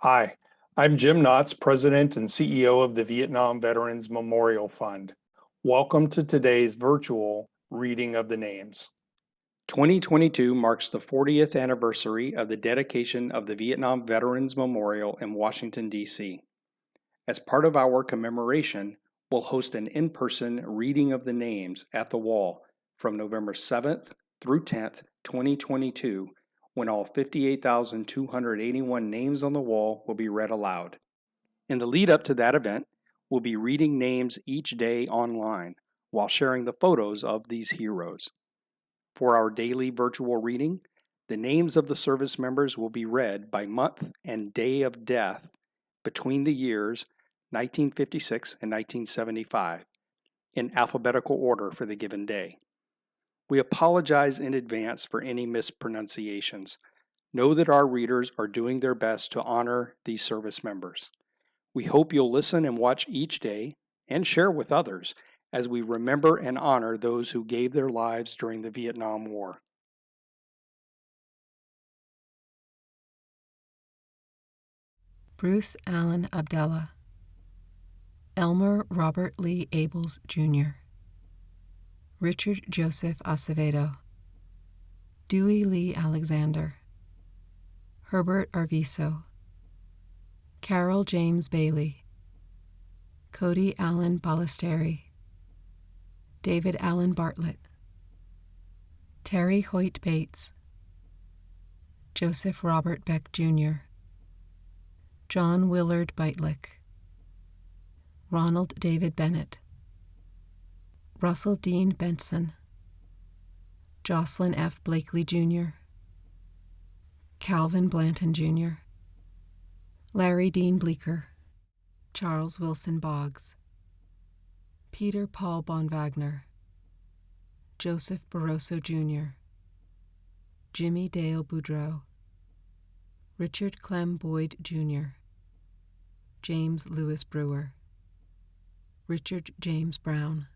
Hi, I'm Jim Knotts, President and CEO of the Vietnam Veterans Memorial Fund. Welcome to today's virtual reading of the names. 2022 marks the 40th anniversary of the dedication of the Vietnam Veterans Memorial in Washington, D.C. As part of our commemoration, we'll host an in-person reading of the names at the wall from November 7th through 10th, 2022, when all 58,281 names on the wall will be read aloud. In the lead up to that event, we'll be reading names each day online while sharing the photos of these heroes. For our daily virtual reading, the names of the service members will be read by month and day of death between the years 1956 and 1975 in alphabetical order for the given day. We apologize in advance for any mispronunciations. Know that our readers are doing their best to honor these service members. We hope you'll listen and watch each day and share with others as we remember and honor those who gave their lives during the Vietnam War. Bruce Allen Abdallah, Elmer Robert Lee Abels, Jr., Richard Joseph Acevedo, Dewey Lee Alexander, Herbert Arviso, Carol James Bailey, Cody Allen Ballesteri, David Allen Bartlett, Terry Hoyt Bates, Joseph Robert Beck, Jr., John Willard Beitlick, Ronald David Bennett, Russell Dean Benson, Jocelyn F. Blakely, Jr., Calvin Blanton, Jr., Larry Dean Bleeker, Charles Wilson Boggs, Peter Paul Bonwagner, Joseph Barroso, Jr., Jimmy Dale Boudreau, Richard Clem Boyd, Jr., James Lewis Brewer, Richard James Brown,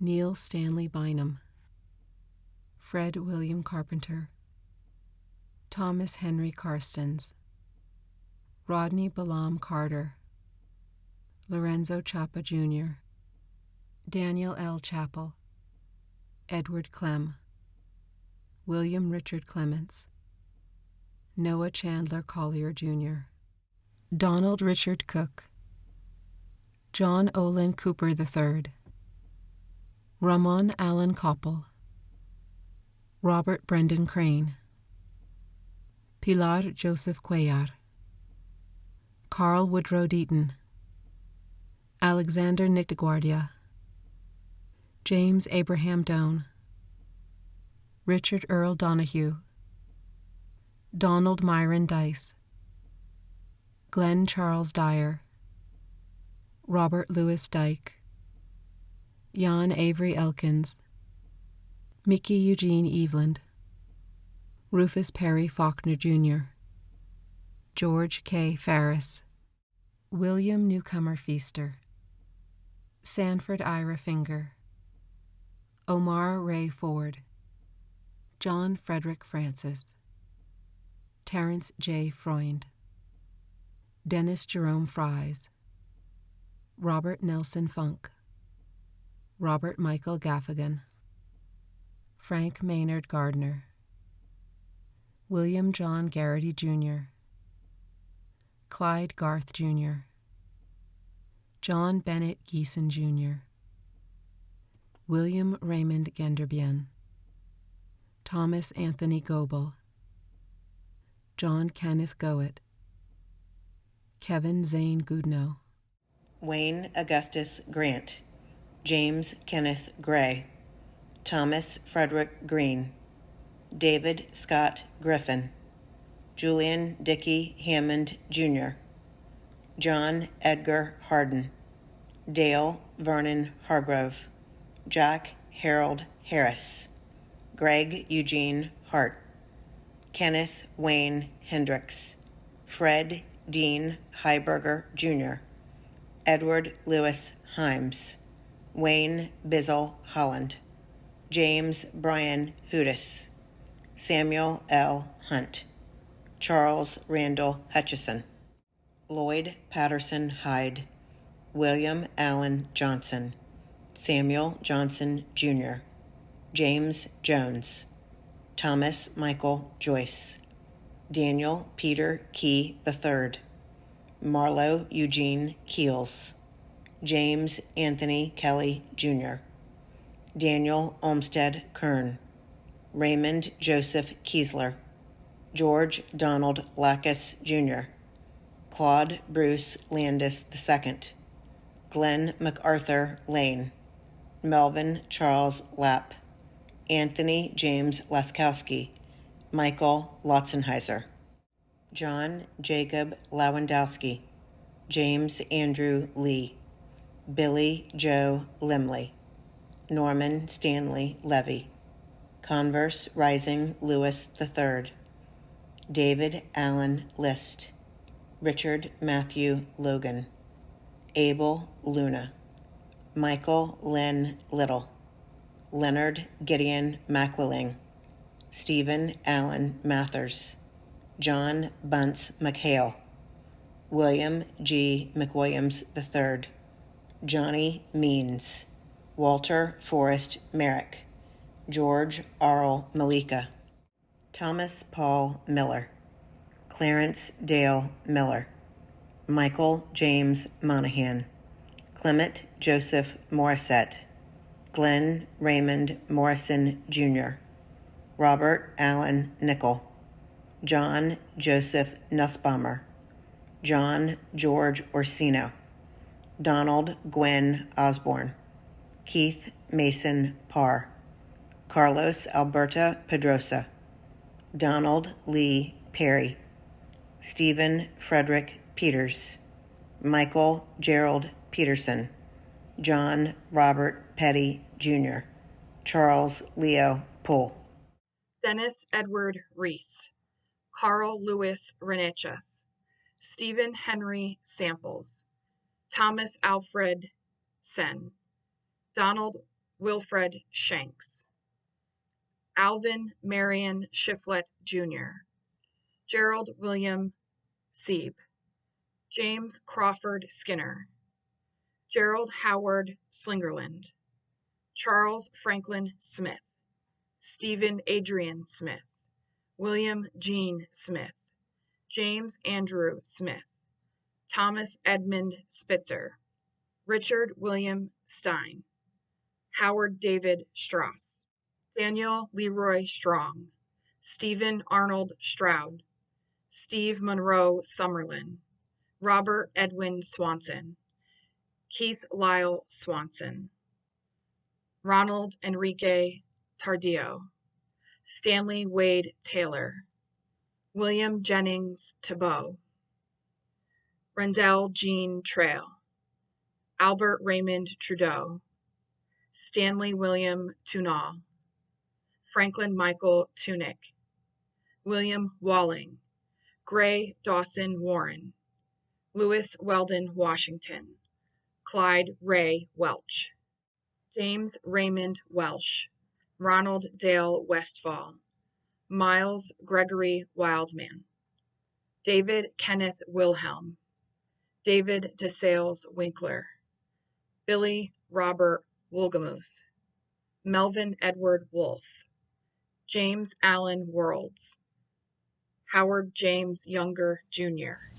Neil Stanley Bynum, Fred William Carpenter, Thomas Henry Karstens, Rodney Balaam Carter, Lorenzo Chapa, Jr., Daniel L. Chappell, Edward Clem, William Richard Clements, Noah Chandler Collier, Jr., Donald Richard Cook, John Olin Cooper III, Ramon Allen Koppel, Robert Brendan Crane, Pilar Joseph Cuellar, Carl Woodrow Deaton, Alexander Nicteguardia, James Abraham Doan, Richard Earl Donahue, Donald Myron Dice, Glenn Charles Dyer, Robert Louis Dyke, Jan Avery Elkins, Mickey Eugene Eveland, Rufus Perry Faulkner, Jr., George K. Farris, William Newcomer Feaster, Sanford Ira Finger, Omar Ray Ford, John Frederick Francis, Terrence J. Freund, Dennis Jerome Fries, Robert Nelson Funk, Robert Michael Gaffigan, Frank Maynard Gardner, William John Garrity, Jr., Clyde Garth, Jr., John Bennett Geeson, Jr., William Raymond Genderbien, Thomas Anthony Goebel, John Kenneth Goet, Kevin Zane Goodnow, Wayne Augustus Grant, James Kenneth Gray, Thomas Frederick Green, David Scott Griffin, Julian Dickey Hammond, Jr., John Edgar Harden, Dale Vernon Hargrove, Jack Harold Harris, Greg Eugene Hart, Kenneth Wayne Hendricks, Fred Dean Heiberger, Jr., Edward Lewis Himes, Wayne Bizzle Holland, James Brian Hudis, Samuel L. Hunt, Charles Randall Hutchison, Lloyd Patterson Hyde, William Allen Johnson, Samuel Johnson, Jr., James Jones, Thomas Michael Joyce, Daniel Peter Key III, Marlowe Eugene Keels, James Anthony Kelly, Jr., Daniel Olmsted Kern, Raymond Joseph Kiesler, George Donald Lacus, Jr., Claude Bruce Landis II, Glenn MacArthur Lane, Melvin Charles Lapp, Anthony James Laskowski, Michael Lotzenheiser, John Jacob Lewandowski, James Andrew Lee, Billy Joe Limley, Norman Stanley Levy, Converse Rising Lewis III, David Allen List, Richard Matthew Logan, Abel Luna, Michael Lynn Little, Leonard Gideon McWilling, Stephen Allen Mathers, John Bunce McHale, William G. McWilliams III, Johnny Means, Walter Forrest Merrick, George Arl Malika, Thomas Paul Miller, Clarence Dale Miller, Michael James Monahan, Clement Joseph Morissette, Glenn Raymond Morrison, Jr., Robert Allen Nickel, John Joseph Nussbaumer, John George Orsino, Donald Gwen Osborne, Keith Mason Parr, Carlos Alberto Pedrosa, Donald Lee Perry, Stephen Frederick Peters, Michael Gerald Peterson, John Robert Petty, Jr., Charles Leo Poole, Dennis Edward Reese, Carl Louis Renechus, Stephen Henry Samples, Thomas Alfred Sen, Donald Wilfred Shanks, Alvin Marion Shiflett, Jr., Gerald William Sieb, James Crawford Skinner, Gerald Howard Slingerland, Charles Franklin Smith, Stephen Adrian Smith, William Gene Smith, James Andrew Smith, Thomas Edmund Spitzer, Richard William Stein, Howard David Strauss, Daniel Leroy Strong, Stephen Arnold Stroud, Steve Monroe Summerlin, Robert Edwin Swanson, Keith Lyle Swanson, Ronald Enrique Tardillo, Stanley Wade Taylor, William Jennings Thibault, Rendell Jean Trail, Albert Raymond Trudeau, Stanley William Tunal, Franklin Michael Tunick, William Walling, Gray Dawson Warren, Lewis Weldon Washington, Clyde Ray Welch, James Raymond Welsh, Ronald Dale Westfall, Miles Gregory Wildman, David Kenneth Wilhelm, David DeSales Winkler, Billy Robert Woolgamoose, Melvin Edward Wolfe, James Allen Worlds, Howard James Younger, Jr.,